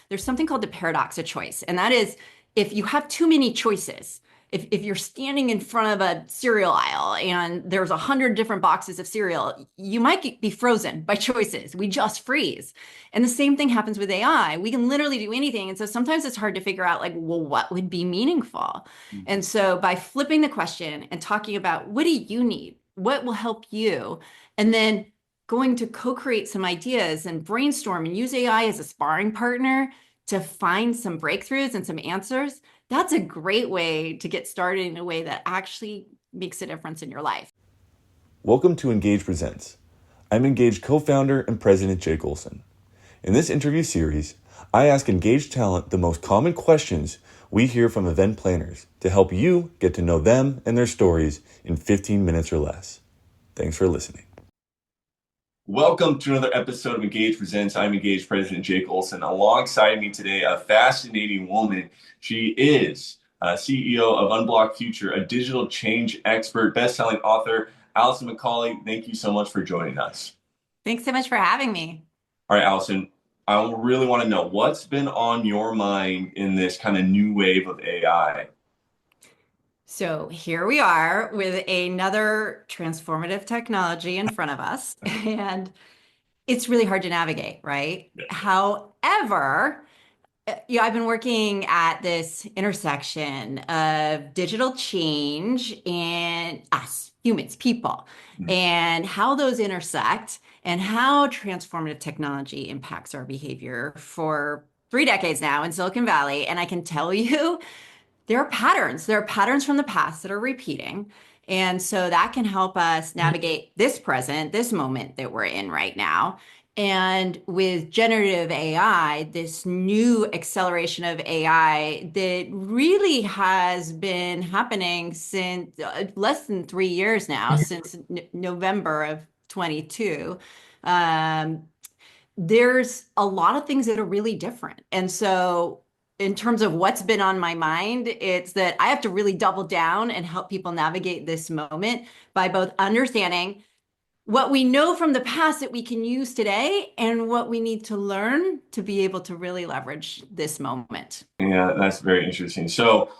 there's something called the paradox of choice. And that is if you have too many choices, if you're standing in front of a cereal aisle and there's 100 different boxes of cereal, you might be frozen by choices. We just freeze. And the same thing happens with AI. We can literally do anything. And so sometimes it's hard to figure out like, well, what would be meaningful? And so by flipping the question and talking about what do you need? What will help you? And then going to co-create some ideas and brainstorm and use AI as a sparring partner to find some breakthroughs and some answers, that's a great way to get started in a way that actually makes a difference in your life. Welcome to Engage Presents. I'm Engage co-founder and president Jake Olson. In this interview series, I ask Engage talent the most common questions we hear from event planners to help you get to know them and their stories in 15 minutes or less. Thanks for listening. Welcome to another episode of Engage Presents. I'm Engage President Jake Olson. Alongside me today, a fascinating woman. She is CEO of Unblock Future, a digital change expert, best-selling author, Alison McCauley. Thank you so much for joining us. Thanks so much for having me. All right, Alison, I really want to know what's been on your mind in this kind of new wave of AI. So here we are with another transformative technology in front of us, and it's really hard to navigate, right? Yeah. However, I've been working at this intersection of digital change and us, humans, people, and how those intersect and how transformative technology impacts our behavior for 3 decades now in Silicon Valley. And I can tell you, there are patterns. There are patterns from the past that are repeating. And so that can help us navigate this present, this moment that we're in right now. And with generative AI, this new acceleration of AI that really has been happening since less than 3 years now, since November of 22, there's a lot of things that are really different. And so in terms of what's been on my mind, it's that I have to really double down and help people navigate this moment by both understanding what we know from the past that we can use today and what we need to learn to be able to really leverage this moment. Yeah, that's very interesting. So,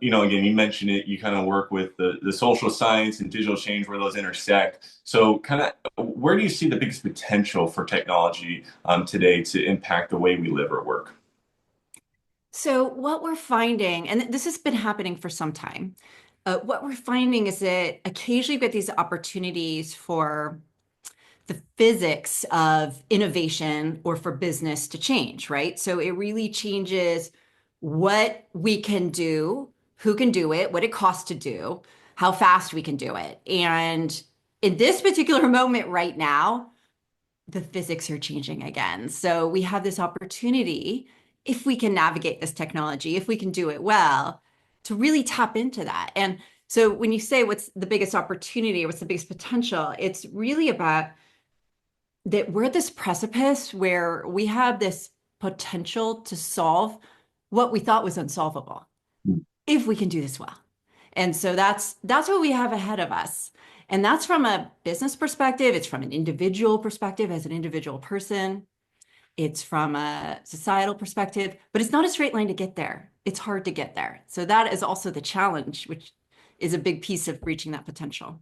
again, you mentioned it, you kind of work with the social science and digital change where those intersect. So kind of where do you see the biggest potential for technology today to impact the way we live or work? So what we're finding, and this has been happening for some time, what we're finding is that occasionally we get these opportunities for the physics of innovation or for business to change, right? So it really changes what we can do, who can do it, what it costs to do, how fast we can do it. And in this particular moment right now, the physics are changing again. So we have this opportunity, if we can navigate this technology, if we can do it well, to really tap into that. And so when you say what's the biggest opportunity, what's the biggest potential, it's really about that we're at this precipice where we have this potential to solve what we thought was unsolvable if we can do this well. And so that's what we have ahead of us. And that's from a business perspective, it's from an individual perspective as an individual person, it's from a societal perspective, but it's not a straight line to get there. It's hard to get there. So that is also the challenge, which is a big piece of reaching that potential.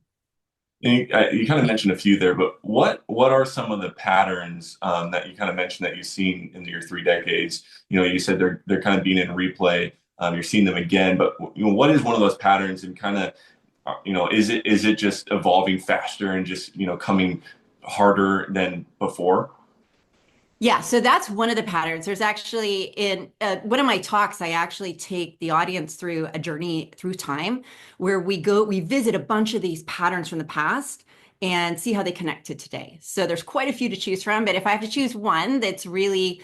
And you kind of mentioned a few there, but what are some of the patterns that you kind of mentioned that you've seen in your 3 decades? You said they're kind of being in replay. You're seeing them again, but what is one of those patterns, and kind of is it just evolving faster and just coming harder than before? Yeah, so that's one of the patterns. There's actually in one of my talks, I actually take the audience through a journey through time where we visit a bunch of these patterns from the past and see how they connect to today. So there's quite a few to choose from, but if I have to choose one that's really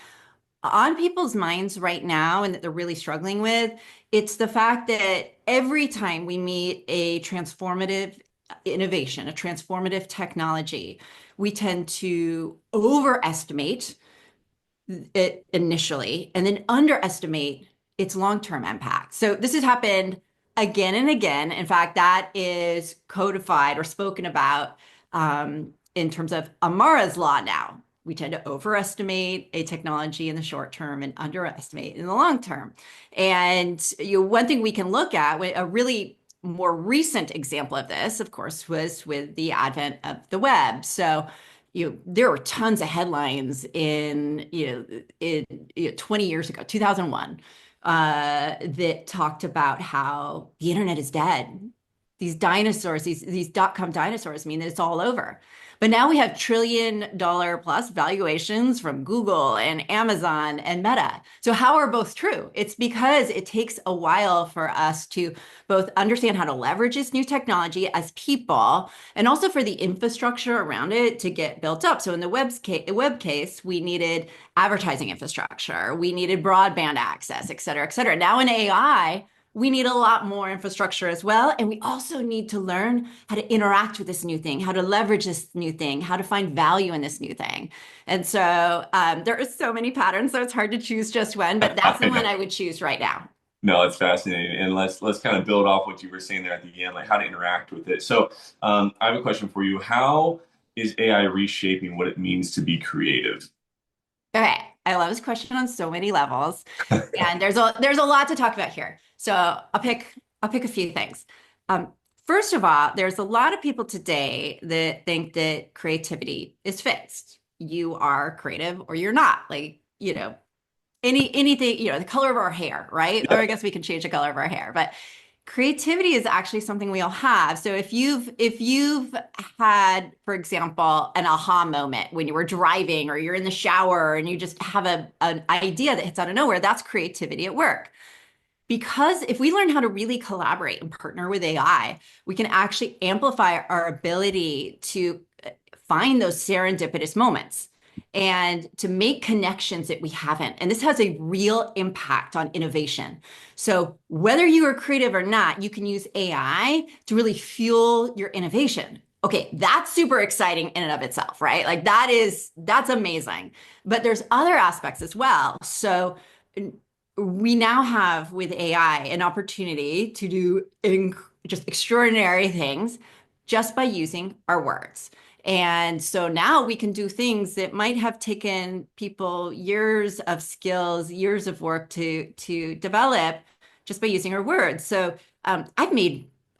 on people's minds right now and that they're really struggling with, it's the fact that every time we meet a transformative innovation, a transformative technology, we tend to overestimate it initially and then underestimate its long-term impact. So this has happened again and again. In fact, that is codified or spoken about in terms of Amara's law now, we tend to overestimate a technology in the short term and underestimate in the long term. And one thing we can look at, a really more recent example of this, of course, was with the advent of the web. So, there were tons of headlines in 20 years ago, 2001, that talked about how the internet is dead. These dinosaurs, these dot-com dinosaurs mean that it's all over. But now we have trillion-dollar plus valuations from Google and Amazon and Meta. So how are both true? It's because it takes a while for us to both understand how to leverage this new technology as people, and also for the infrastructure around it to get built up. So in the web case, we needed advertising infrastructure, we needed broadband access, et cetera, et cetera. Now in AI, we need a lot more infrastructure as well. And we also need to learn how to interact with this new thing, how to leverage this new thing, how to find value in this new thing. And so there are so many patterns, so it's hard to choose just one, but that's the one I would choose right now. No, it's fascinating, and let's kind of build off what you were saying there at the end, like how to interact with it. So, I have a question for you. How is AI reshaping what it means to be creative? Okay, I love this question on so many levels, and there's a lot to talk about here. So I'll pick a few things. Um, First of all, there's a lot of people today that think that creativity is fixed. You are creative or you're not. Like, anything, the color of our hair, right? Or I guess we can change the color of our hair, but creativity is actually something we all have. So if you've had, for example, an aha moment when you were driving or you're in the shower and you just have an idea that hits out of nowhere, that's creativity at work. Because if we learn how to really collaborate and partner with AI, we can actually amplify our ability to find those serendipitous moments and to make connections that we haven't. And this has a real impact on innovation. So whether you are creative or not, you can use AI to really fuel your innovation. Okay, that's super exciting in and of itself, right? Like that's amazing. But there's other aspects as well. So we now have with AI an opportunity to do just extraordinary things just by using our words. And so now we can do things that might have taken people years of skills, years of work to develop just by using our words. So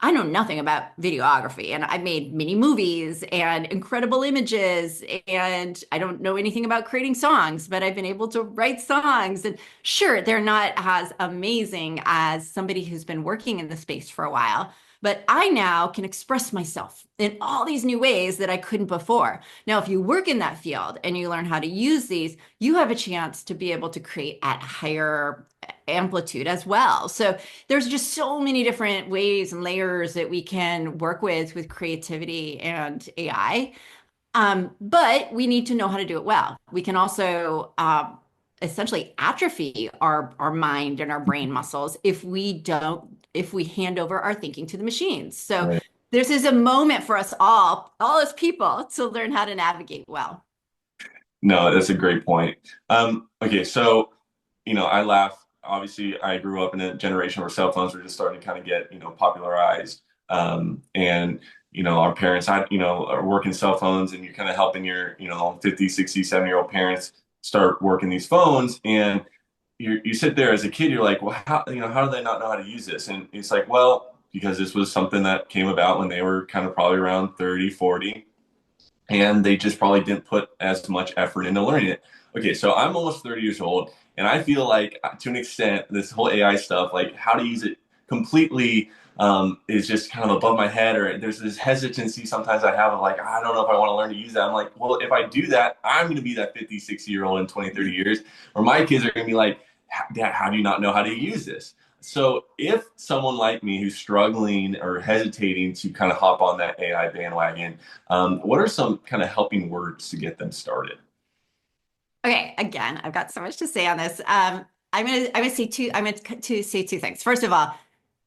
I know nothing about videography, and I've made mini movies and incredible images, and I don't know anything about creating songs, but I've been able to write songs. And sure, they're not as amazing as somebody who's been working in the space for a while, but I now can express myself in all these new ways that I couldn't before. Now, if you work in that field and you learn how to use these, you have a chance to be able to create at higher amplitude as well. So there's just so many different ways and layers that we can work with creativity and AI. But we need to know how to do it well. We can also essentially atrophy our mind and our brain muscles if we hand over our thinking to the machines. So Right. this is a moment for us all as people, to learn how to navigate well. No, that's a great point. Okay, so I laugh. Obviously, I grew up in a generation where cell phones were just starting to kind of get, popularized. And, our parents, are working cell phones, and you're kind of helping your, 50, 60, 70-year-old parents start working these phones. And you sit there as a kid, you're like, well, how do they not know how to use this? And it's like, well, because this was something that came about when they were kind of probably around 30, 40, and they just probably didn't put as much effort into learning it. Okay, so I'm almost 30 years old, and I feel like to an extent, this whole AI stuff, like how to use it completely, is just kind of above my head, or there's this hesitancy sometimes I have of like, I don't know if I want to learn to use that. I'm like, well, if I do that, I'm going to be that 50, 60-year-old in 20, 30 years, or my kids are going to be like, Dad, how do you not know how to use this? So if someone like me who's struggling or hesitating to kind of hop on that AI bandwagon, what are some kind of helping words to get them started? Okay, again, I've got so much to say on this. I'm gonna say two things. First of all,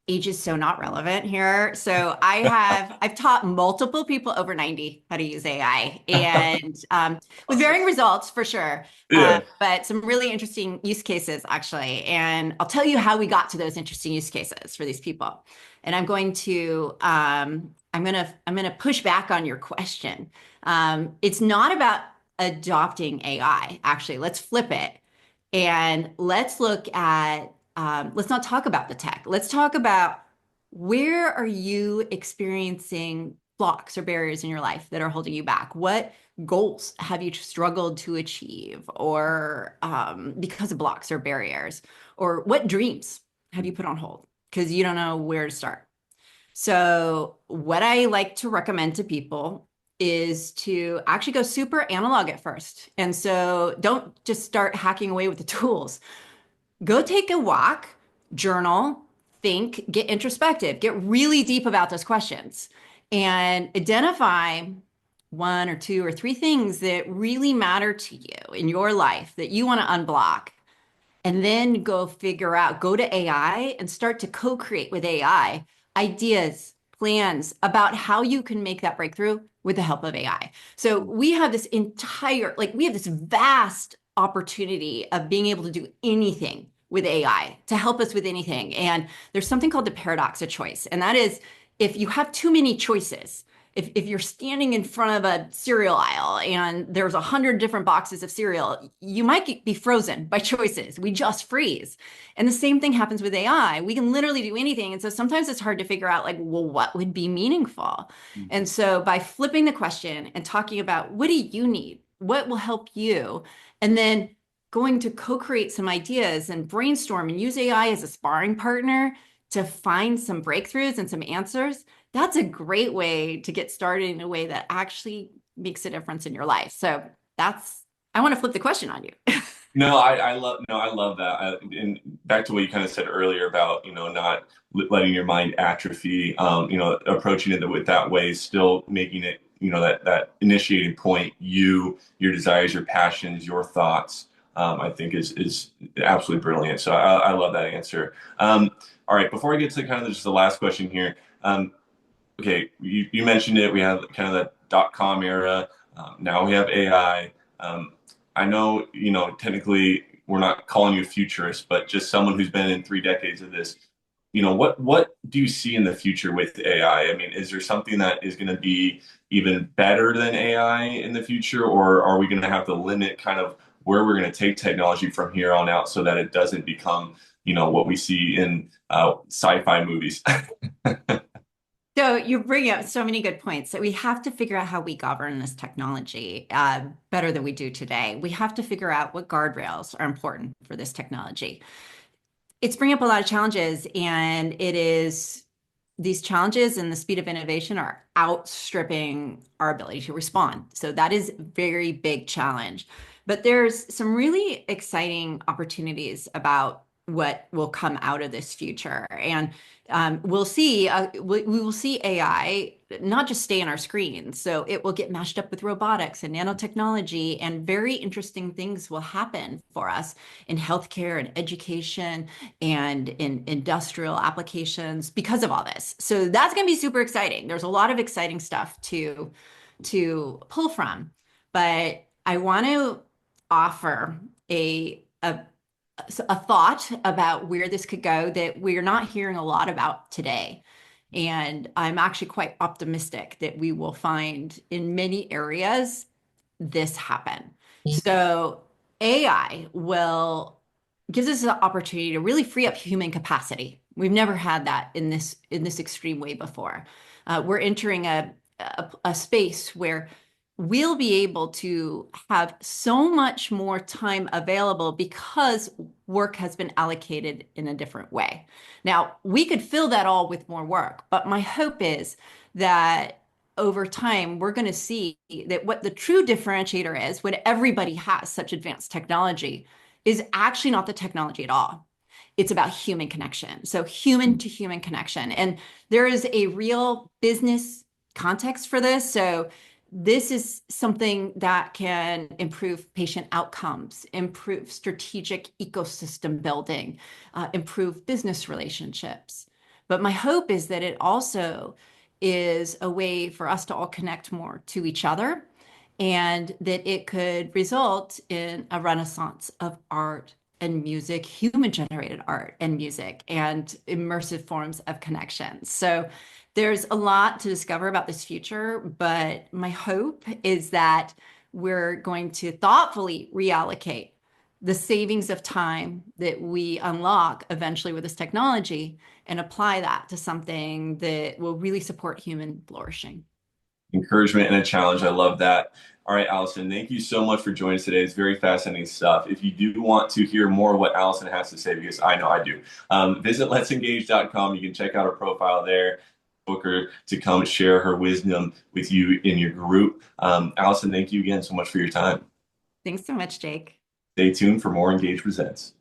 age is so not relevant here. So I've taught multiple people over 90 how to use AI, and with Awesome. varying results for sure. Yeah. But some really interesting use cases actually. And I'll tell you how we got to those interesting use cases for these people. And I'm gonna push back on your question. It's not about adopting AI. Actually, let's flip it and let's look at, let's not talk about the tech. Let's talk about where are you experiencing blocks or barriers in your life that are holding you back? What goals have you struggled to achieve or because of blocks or barriers? Or what dreams have you put on hold because you don't know where to start? So, what I like to recommend to people is to actually go super analog at first. And so, don't just start hacking away with the tools. Go take a walk, journal, think, get introspective, get really deep about those questions, and identify one or two or three things that really matter to you in your life that you want to unblock, and then go figure out, go to AI and start to co-create with AI ideas, plans about how you can make that breakthrough with the help of AI. So we have this entire, like we have this vast opportunity of being able to do anything with AI to help us with anything. And there's something called the paradox of choice. And that is if you have too many choices, if you're standing in front of a cereal aisle and there's 100 different boxes of cereal, you might be frozen by choices. We just freeze. And the same thing happens with AI. We can literally do anything. And so sometimes it's hard to figure out like, well, what would be meaningful? And so by flipping the question and talking about what do you need? What will help you? And then going to co-create some ideas and brainstorm and use AI as a sparring partner to find some breakthroughs and some answers, that's a great way to get started in a way that actually makes a difference in your life. So I want to flip the question on you. No, I love that. And back to what you kind of said earlier about, not letting your mind atrophy, approaching it with that way, still making it, that initiating point, your desires, your passions, your thoughts, I think is absolutely brilliant. So I love that answer. All right, before I get to kind of just the last question here, okay, you mentioned it. We have kind of the dot-com era. Now we have AI. I know, technically we're not calling you a futurist, but just someone who's been in 3 decades of this. What do you see in the future with AI? I mean, is there something that is going to be even better than AI in the future, or are we going to have to limit kind of where we're going to take technology from here on out so that it doesn't become, what we see in sci-fi movies? So you bring up so many good points that we have to figure out how we govern this technology better than we do today. We have to figure out what guardrails are important for this technology. It's bringing up a lot of challenges, and it is these challenges and the speed of innovation are outstripping our ability to respond. So that is a very big challenge. But there's some really exciting opportunities about what will come out of this future. And we will see AI not just stay on our screens. So it will get mashed up with robotics and nanotechnology, and very interesting things will happen for us in healthcare and education and in industrial applications because of all this. So that's going to be super exciting. There's a lot of exciting stuff to pull from, but I want to offer a thought about where this could go that we're not hearing a lot about today. And I'm actually quite optimistic that we will find in many areas this happen. So AI will gives us the opportunity to really free up human capacity. We've never had that in this extreme way before. We're entering a space where we'll be able to have so much more time available because work has been allocated in a different way. Now, we could fill that all with more work, but my hope is that over time, we're going to see that what the true differentiator is when everybody has such advanced technology is actually not the technology at all. It's about human connection. So human to human connection. And there is a real business context for this. So this is something that can improve patient outcomes, improve strategic ecosystem building, improve business relationships. But my hope is that it also is a way for us to all connect more to each other, and that it could result in a renaissance of art and music, human-generated art and music, and immersive forms of connection. So there's a lot to discover about this future, but my hope is that we're going to thoughtfully reallocate the savings of time that we unlock eventually with this technology and apply that to something that will really support human flourishing. Encouragement and a challenge. I love that. All right, Allison, thank you so much for joining us today. It's very fascinating stuff. If you do want to hear more of what Allison has to say, because I know I do, visit letsengage.com. You can check out her profile there. Book her to come share her wisdom with you in your group. Allison, thank you again so much for your time. Thanks so much, Jake. Stay tuned for more Engage Presents.